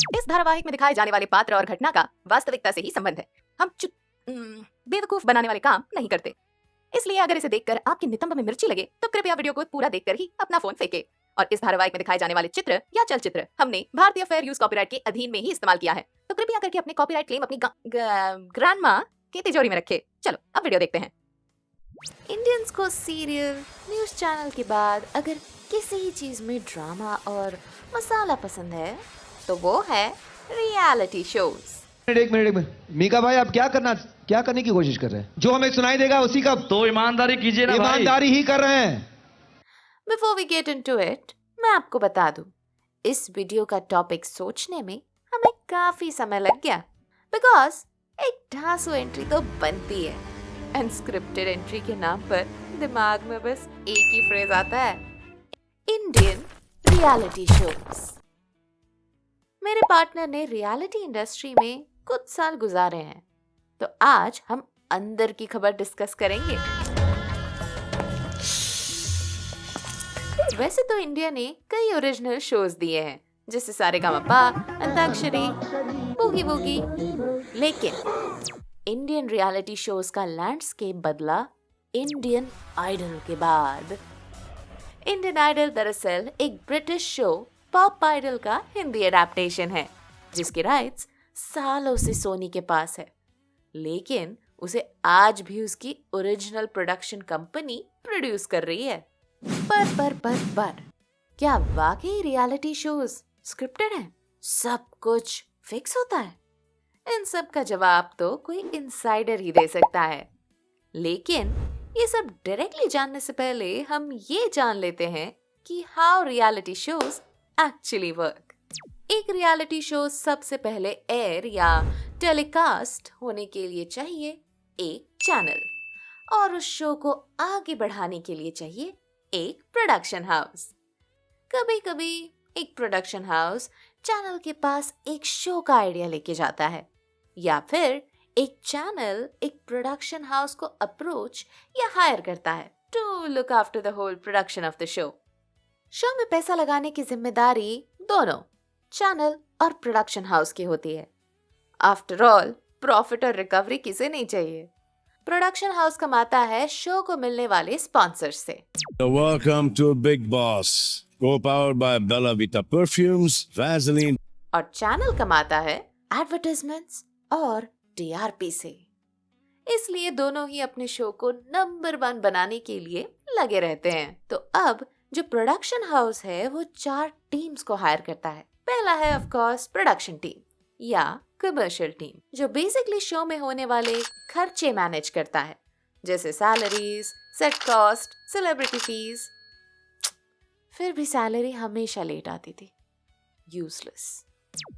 इस धारावाहिक में दिखाए जाने वाले पात्र और घटना का वास्तविकता से ही संबंध है। हम बेवकूफ बनाने वाले काम नहीं करते। इसलिए अगर इसे देखकर आपके नितंब में मिर्ची लगे तो कृपया वीडियो को पूरा देखकर ही अपना फोन फेंके। और इस धारावाहिक में दिखाए जाने वाले चित्र या चलचित्र हमने भारतीय फेयर यूज कॉपीराइट के अधीन में ही इस्तेमाल किया है, तो कृपया करके अपने कॉपीराइट क्लेम अपनी ग्रैंड माँ की तिजोरी में रखे। चलो अब वीडियो देखते हैं। इंडियंस को सीरियल, न्यूज चैनल के बाद अगर किसी चीज में ड्रामा और मसाला पसंद है तो वो है रियलिटी शोज। एक मिनट मीका भाई, आप क्या करने की कोशिश कर रहे हैं? जो हमें सुनाई देगा उसी का तो ईमानदारी कीजिए ना भाई। ईमानदारी ही कर रहे हैं। Before we get into it, मैं आपको बता दूं, इस वीडियो का टॉपिक सोचने में हमें काफी समय लग गया, बिकॉज एक ढांसू एंट्री तो बनती है, अनस्क्रिप्टेड एंट्री के नाम पर दिमाग में बस एक ही फ्रेज आता है, इंडियन रियलिटी शोज। मेरे पार्टनर ने रियलिटी इंडस्ट्री में कुछ साल गुजारे हैं, तो आज हम अंदर की खबर डिस्कस करेंगे। वैसे तो इंडिया ने कई ओरिजिनल शोज दिए हैं, जैसे सारेगामापा, अंताक्षरी, बूगी वूगी, लेकिन इंडियन रियलिटी शोज का लैंडस्केप बदला इंडियन आइडल के बाद। इंडियन आइडल दरअसल एक ब्रिटिश शो पॉप आइडल का हिंदी एडेप्टेशन है, जिसके राइट्स सालों से सोनी के पास है, लेकिन उसे आज भी उसकी ओरिजिनल प्रोडक्शन कंपनी प्रोड्यूस कर रही है। पर क्या वाकई रियलिटी शोज स्क्रिप्टेड हैं? सब कुछ फिक्स होता है? इन सब का जवाब तो कोई इनसाइडर ही दे सकता है, लेकिन ये सब डायरेक्टली जानने से पहले हम ये जान लेते हैं कि how reality shows actually work. एक रियलिटी शो सबसे पहले एयर या टेलीकास्ट होने के लिए चाहिए एक चैनल, और उस शो को आगे बढ़ाने के लिए चाहिए एक प्रोडक्शन हाउस। कभी कभी एक प्रोडक्शन हाउस चैनल के पास एक शो का आइडिया लेके जाता है, या फिर एक चैनल एक प्रोडक्शन हाउस को अप्रोच या हायर करता है to look after the whole production of the show. Show में पैसा लगाने की जिम्मेदारी दोनों चैनल और प्रोडक्शन हाउस की होती है। आफ्टर ऑल, प्रॉफिट और रिकवरी किसे नहीं चाहिए? प्रोडक्शन हाउस कमाता है शो को मिलने वाले स्पॉन्सर से। Welcome to Big Boss, co-powered by Bella Vita Perfumes, Vaseline. और चैनल कमाता है एडवर्टाइजमेंट्स और टीआरपी से। इसलिए दोनों ही अपने शो को नंबर 1 बनाने के लिए लगे रहते हैं। तो अब जो प्रोडक्शन हाउस है वो 4 टीम्स को हायर करता है। पहला है ऑफ कोर्स प्रोडक्शन टीम या कमर्शियल टीम, जो बेसिकली शो में होने वाले खर्चे मैनेज करता है, जैसे salaries, set cost, celebrity fees. फिर भी सैलरी हमेशा लेट आती थी, यूजलेस।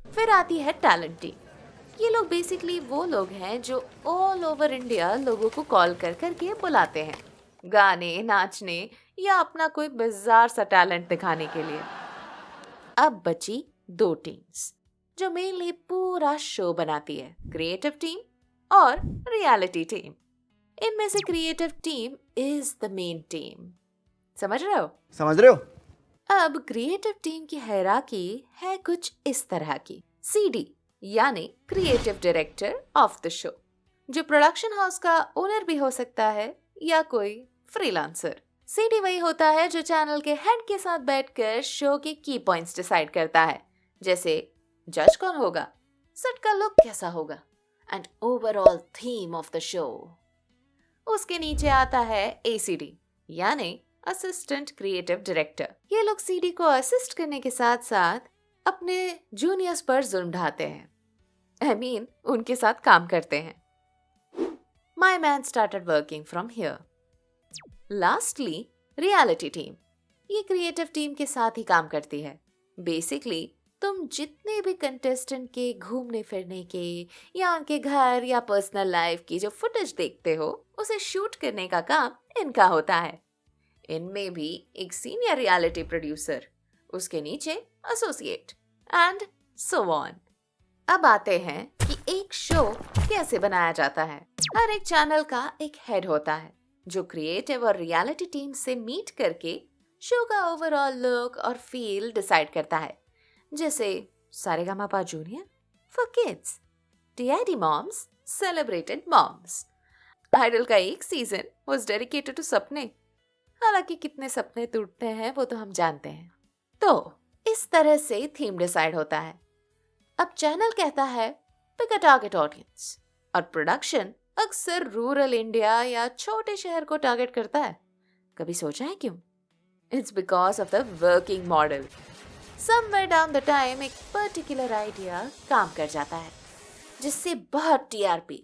फिर आती है टैलेंट टीम। ये लोग बेसिकली वो लोग हैं जो ऑल ओवर इंडिया लोगों को कॉल कर करके बुलाते हैं गाने, नाचने या अपना कोई बिजार सा टैलेंट दिखाने के लिए। अब बची 2 टीम्स जो मेनली पूरा शो बनाती है, क्रिएटिव टीम और रियलिटी टीम। इनमें से creative team is the main team. समझ रहे हो? अब क्रिएटिव टीम की हायरार्की है कुछ इस तरह की। सीडी यानी creative director of the show, जो प्रोडक्शन हाउस का ओनर भी हो सकता है या कोई फ्रीलांसर। सीडी वही होता है जो चैनल के हेड के साथ बैठकर शो के की पॉइंट्स डिसाइड करता है, जैसे जज कौन होगा, सेट का लुक कैसा होगा and overall theme of the show. उसके नीचे आता है एसीडी यानी असिस्टेंट क्रिएटिव डायरेक्टर। ये लोग सीडी को असिस्ट करने के साथ साथ अपने जूनियर्स पर जुल्म ढाते हैं, उनके साथ काम करते हैं। My man started working from here. Lastly reality team, ये क्रिएटिव टीम के साथ ही काम करती है। बेसिकली तुम जितने भी कंटेस्टेंट के घूमने फिरने के या उनके घर या पर्सनल लाइफ की जो फुटेज देखते हो, उसे शूट करने का काम इनका होता है। इनमें भी एक सीनियर रियलिटी प्रोड्यूसर, उसके नीचे एसोसिएट एंड सो ऑन। अब आते हैं कि एक शो कैसे बनाया जाता है। हर एक चैनल का एक हेड होता है जो क्रिएटिव और रियलिटी टीम से मीट करके शो का ओवरऑल लुक और फील डिसाइड करता है, जैसे Sa Re Ga Ma Pa junior for kids, daddy moms celebrated moms. Idol का एक सीजन वाज डेडिकेटेड टू सपने। हालांकि कितने सपने टूटते हैं वो तो हम जानते हैं। तो इस तरह से थीम डिसाइड होता है। अब चैनल कहता है पिक अ टारगेट ऑडियंस, और प्रोडक्शन अक्सर रूरल इंडिया या छोटे शहर को टारगेट करता है। कभी सोचा है क्यों? It's because of the working model. Somewhere down the time एक पर्टिकुलर आइडिया काम कर जाता है जिससे बहुत टीआरपी,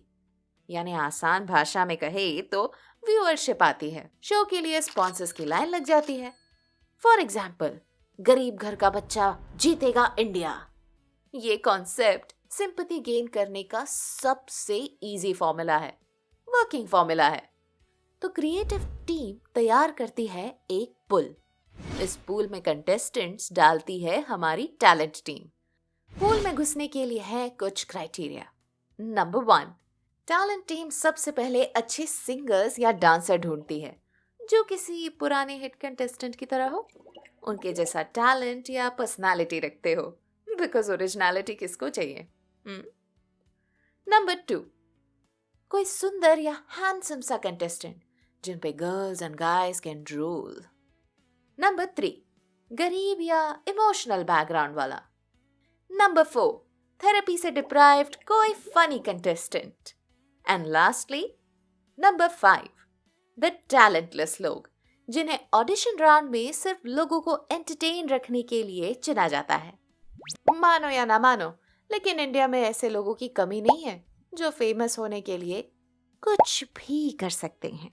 यानी आसान भाषा में कहे तो व्यूअरशिप आती है। शो के लिए स्पॉन्सर्स की लाइन लग जाती है। फॉर एग्जाम्पल, गरीब घर का बच्चा जीतेगा इंडिया। ये कॉन्सेप्ट सिंपैथी गेन करने का सबसे इजी फॉर्मूला है, वर्किंग फॉर्मूला है। तो क्रिएटिव टीम तैयार करती है एक पुल। इस पूल में कंटेस्टेंट्स डालती है हमारी टैलेंट टीम। पूल में घुसने के लिए है कुछ क्राइटेरिया। नंबर 1, टैलेंट टीम सबसे पहले अच्छे सिंगर्स या डांसर ढूंढती है जो किसी पुराने हिट कंटेस्टेंट की तरह हो, उनके जैसा टैलेंट या पर्सनालिटी रखते हो, बिकॉज ओरिजिनलिटी किसको चाहिए। नंबर 2, कोई सुंदर या हैंडसम सा कंटेस्टेंट जिन पे girls and guys can rule. Number 3, गरीब या इमोशनल बैकग्राउंड वाला। नंबर 4, थेरेपी से डिप्राइव्ड कोई funny contestant. And lastly number 5, the talentless लोग जिन्हें ऑडिशन राउंड में सिर्फ लोगों को एंटरटेन रखने के लिए चुना जाता है। मानो या ना मानो, लेकिन इंडिया में ऐसे लोगों की कमी नहीं है जो फेमस होने के लिए कुछ भी कर सकते हैं।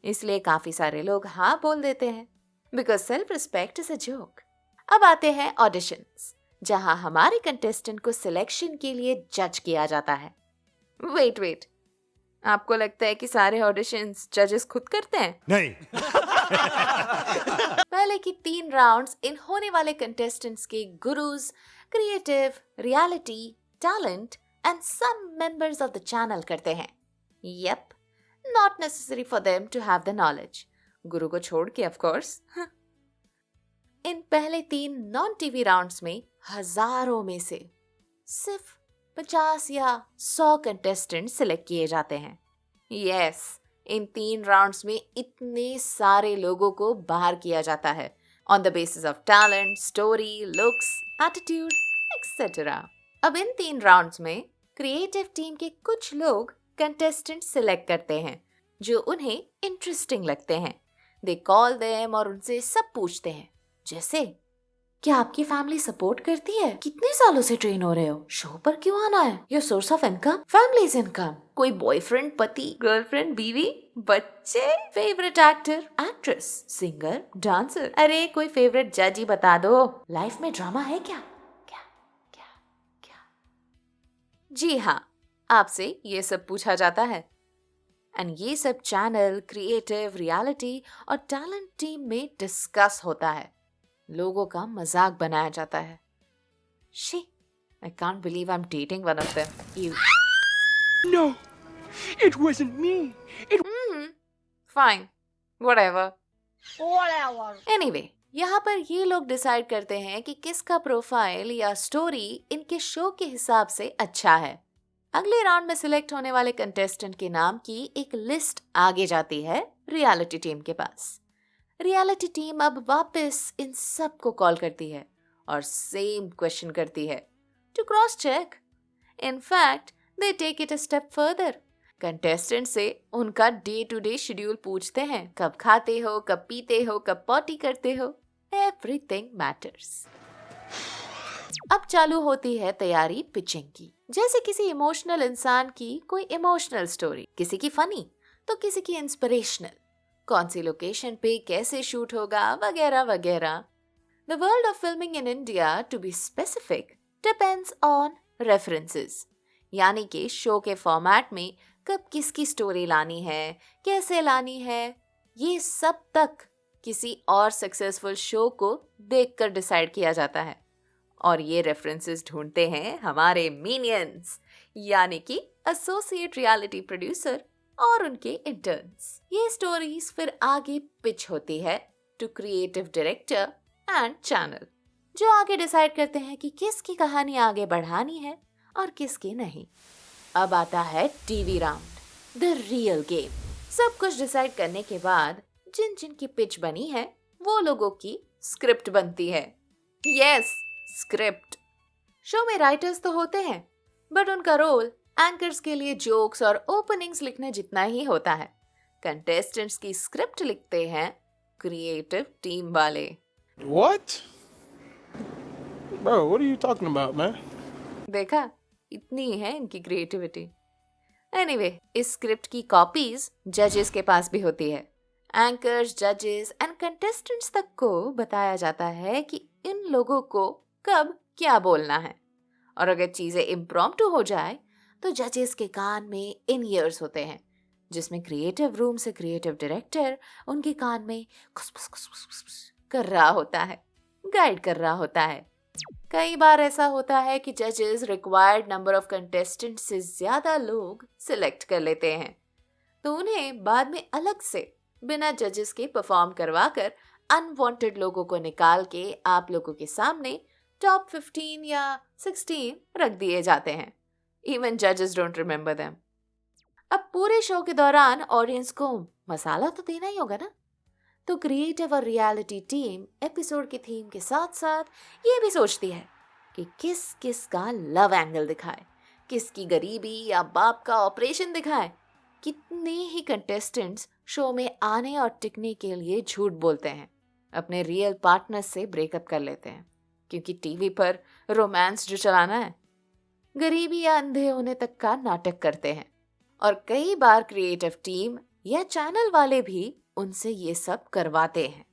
इसलिए काफी सारे लोग हाँ बोल देते हैं, because self respect is a joke. अब आते हैं ऑडिशंस, जहां हमारे कंटेस्टेंट को सिलेक्शन के लिए जज किया जाता है। वेट, आपको लगता है कि सारे ऑडिशंस जजेस खुद करते हैं? नहीं। पहले की 3 राउंड्स इन होने वाले कंटेस्टेंट्स के gurus, creative, reality, talent and some members of the channel करते हैं। Yep, not necessary for them to have the knowledge, गुरु को छोड़ के ऑफ कोर्स। इन पहले 3 नॉन टीवी राउंड्स में हजारों में से सिर्फ 50 या 100 कंटेस्टेंट सिलेक्ट किए जाते हैं। यस, इन 3 राउंड्स में इतने सारे लोगों को बाहर किया जाता है on the basis of talent, story, looks, attitude etcetera. अब इन 3 राउंड्स में क्रिएटिव टीम के कुछ लोग कंटेस्टेंट सिलेक्ट करते हैं जो उन्हें इंटरेस्टिंग लगते हैं। दे कॉल देम और उनसे सब पूछते हैं, जैसे क्या आपकी फैमिली सपोर्ट करती है? कितने सालों से ट्रेन हो रहे हो? शो पर क्यों आना है? Your source of income, families income, कोई बॉयफ्रेंड, पति, गर्लफ्रेंड, बीवी, बच्चे, favourite actor, actress, singer, dancer, अरे कोई फेवरेट जज ही बता दो। लाइफ में ड्रामा है क्या? जी हाँ, आपसे ये सब पूछा जाता है। एंड ये सब चैनल, क्रिएटिव, रियलिटी और टैलेंट टीम में डिस्कस होता है। लोगों का मजाक बनाया जाता है। She, I can't believe I'm dating one of them. You. No, it wasn't me. Fine, whatever. Whatever. Anyway, यहाँ पर ये लोग डिसाइड करते हैं कि किसका प्रोफाइल या स्टोरी इनके शो के हिसाब से अच्छा है। अगले राउंड में सिलेक्ट होने वाले कंटेस्टेंट के नाम की एक लिस्ट आगे जाती है रियलिटी टीम के पास। रियलिटी टीम अब वापस इन सब को कॉल करती है और सेम क्वेश्चन करती है to cross check. In fact they take it a step further. Contestant से उनका डे टू डे शेड्यूल पूछते हैं, कब खाते हो, कब पीते हो, कब पॉटी करते हो, एवरीथिंग मैटर्स। अब चालू होती है तैयारी पिचिंग की। जैसे किसी इमोशनल इंसान की कोई इमोशनल स्टोरी, किसी की फनी तो किसी की इंस्पिरेशनल, कौन सी लोकेशन पे कैसे शूट होगा, वगैरह वगैरह। The world of filming in India, to be specific, depends on references, यानी कि शो के फॉर्मेट में कब किसकी स्टोरी लानी है, कैसे लानी है, ये सब तक किसी और सक्सेसफुल शो को देखकर डिसाइड किया जाता है। और ये रेफरेंसेस ढूंढते हैं हमारे मिनियंस, यानी कि एसोसिएट रियलिटी प्रोड्यूसर और उनके इंटर्न्स। ये स्टोरीज फिर आगे पिच होती है to creative director and channel. जो आगे डिसाइड करते हैं कि किसकी कहानी आगे बढ़ानी है और किसकी नहीं। अब आता है TV round, the real game. सब कुछ डिसाइड करने के बाद जिन जिन की पिच बनी है वो लोगों की स्क्रिप्ट बनती है। Yes, script. शो में राइटर्स तो होते हैं, बट उनका रोल एंकर्स के लिए जोक्स और ओपनिंग्स लिखने जितना ही होता है। कंटेस्टेंट्स की स्क्रिप्ट लिखते हैं क्रिएटिव टीम वाले। What? Bro, what are you talking about, man? देखा, इतनी है इनकी क्रिएटिविटी। एनीवे, इस स्क्रिप्ट की कॉपीज जजेस के पास भी होती है। एंकर्स, जजेस एंड कंटेस्टेंट्स तक को बताया जाता है कि इन लोगों को कब क्या बोलना है, और अगर चीजें इम्प्रॉम्प्टू हो जाए तो जजेस के कान में इन ईयर्स होते हैं, जिसमें क्रिएटिव रूम से क्रिएटिव डायरेक्टर उनके कान में खुस कर रहा होता है, गाइड कर रहा होता है। कई बार ऐसा होता है कि जजेस रिक्वायर्ड नंबर ऑफ कंटेस्टेंट से ज्यादा लोग सिलेक्ट कर लेते हैं, तो उन्हें बाद में अलग से बिना जजेस के परफॉर्म करवाकर अनवांटेड लोगों को निकाल के आप लोगों के सामने टॉप 15 या 16 रख दिए जाते हैं। इवन जजेस डोंट रिमेम्बर देम। अब पूरे शो के दौरान ऑडियंस को मसाला तो देना ही होगा ना, तो क्रिएटिव और रियलिटी टीम एपिसोड की थीम के साथ साथ ये भी सोचती है कि किस किस का लव एंगल दिखाए, किसकी गरीबी या बाप का ऑपरेशन दिखाए। कितने ही कंटेस्टेंट्स शो में आने और टिकने के लिए झूठ बोलते हैं, अपने रियल पार्टनर से ब्रेकअप कर लेते हैं, क्योंकि टीवी पर रोमांस जो चलाना है, गरीबी या अंधे होने तक का नाटक करते हैं। और कई बार क्रिएटिव टीम या चैनल वाले भी उनसे ये सब करवाते हैं।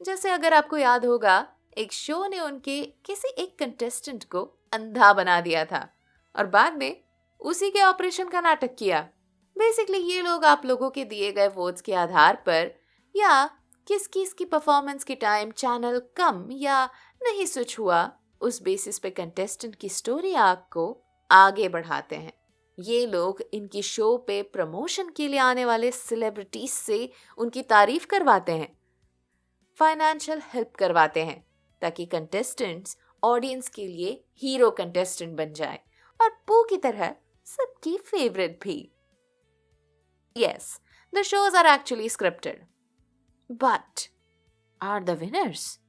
जैसे अगर आपको याद होगा, एक शो ने उनके किसी एक कंटेस्टेंट को अंधा बना दिया था और बाद में उसी के ऑपरेशन का नाटक किया। बेसिकली ये लोग आप लोगों के दिए गए वोट्स के आधार पर या किसकी परफॉर्मेंस के टाइम चैनल कम या नहीं स्विच हुआ, उस बेसिस पे कंटेस्टेंट की स्टोरी आर्क को आगे बढ़ाते हैं। ये लोग इनकी शो पे प्रमोशन के लिए आने वाले सेलिब्रिटीज से उनकी तारीफ करवाते हैं, फाइनेंशियल हेल्प करवाते हैं, ताकि कंटेस्टेंट्स ऑडियंस के लिए हीरो कंटेस्टेंट बन जाए और पू की तरह सबकी फेवरेट भी। Yes, the shows are actually scripted, but are the winners,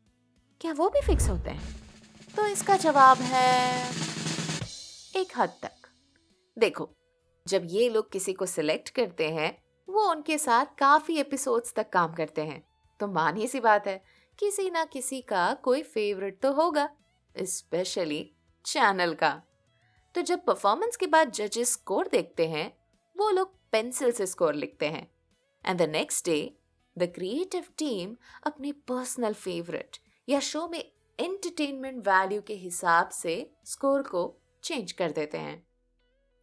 क्या वो भी फिक्स होते हैं? तो इसका जवाब है एक हद तक। देखो, जब ये लोग किसी को सिलेक्ट करते हैं, वो उनके साथ काफी एपिसोड्स तक काम करते हैं, तो मानी सी बात है किसी ना किसी का कोई फेवरेट तो होगा, स्पेशली चैनल का। तो जब परफॉर्मेंस के बाद जजेस स्कोर देखते हैं, वो लोग पेंसिल से स्कोर लिखते हैं, and the next day the creative team अपने पर्सनल फेवरेट या शो में एंटरटेनमेंट वैल्यू के हिसाब से स्कोर को चेंज कर देते हैं।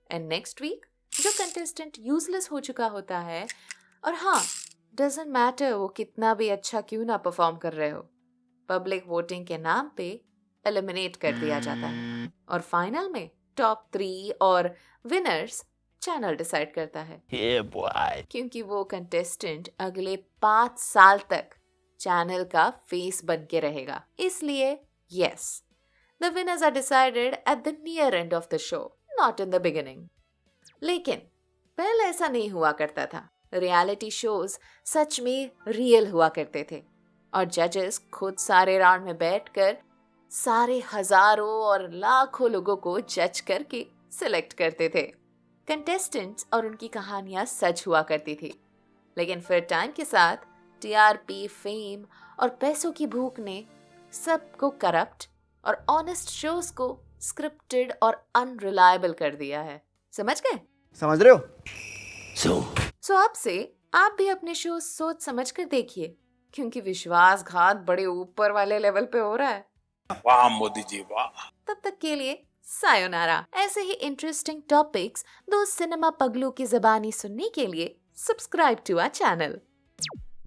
एंड नेक्स्ट वीक जो कंटेस्टेंट यूजलेस हो चुका होता है, और हाँ, डजंट मैटर वो कितना भी अच्छा क्यों ना परफॉर्म कर रहे हो, पब्लिक वोटिंग के नाम पे एलिमिनेट कर दिया जाता है, और फाइनल में टॉप 3 और विनर्स चैनल डिसाइड करता है। क्योंकि वो कंटेस्टेंट अगले 5 साल तक चैनल का फेस बन के रहेगा। इसलिए yes, the winners are decided at the near end of the show, not in the beginning. लेकिन पहले ऐसा नहीं हुआ करता था। रियलिटी शोज सच में रियल हुआ करते थे, और जजेस खुद सारे राउंड में बैठकर सारे हजारों और लाखों लोगों को जज करके सिलेक्ट करते थे। कंटेस्टेंट्स और उनकी कहानियां सच हुआ करती थी, लेकिन फिर टाइम के साथ टीआरपी, फेम और पैसों की भूख ने सबको करप्ट और ऑनेस्ट शोज को स्क्रिप्टेड और अनरिलायबल कर दिया है। समझ गए? समझ रहे हो? सो अब से आप भी अपने शो सोच समझ कर देखिए, क्योंकि विश्वासघात बड़े ऊपर वाले लेवल पे हो रहा है। वाह मोदी जी वाह। तब तक के लिए सायोनारा। ऐसे ही इंटरेस्टिंग टॉपिक्स दो सिनेमा पगलू की ज़बानी सुनने के लिए सब्सक्राइब टू आवर चैनल।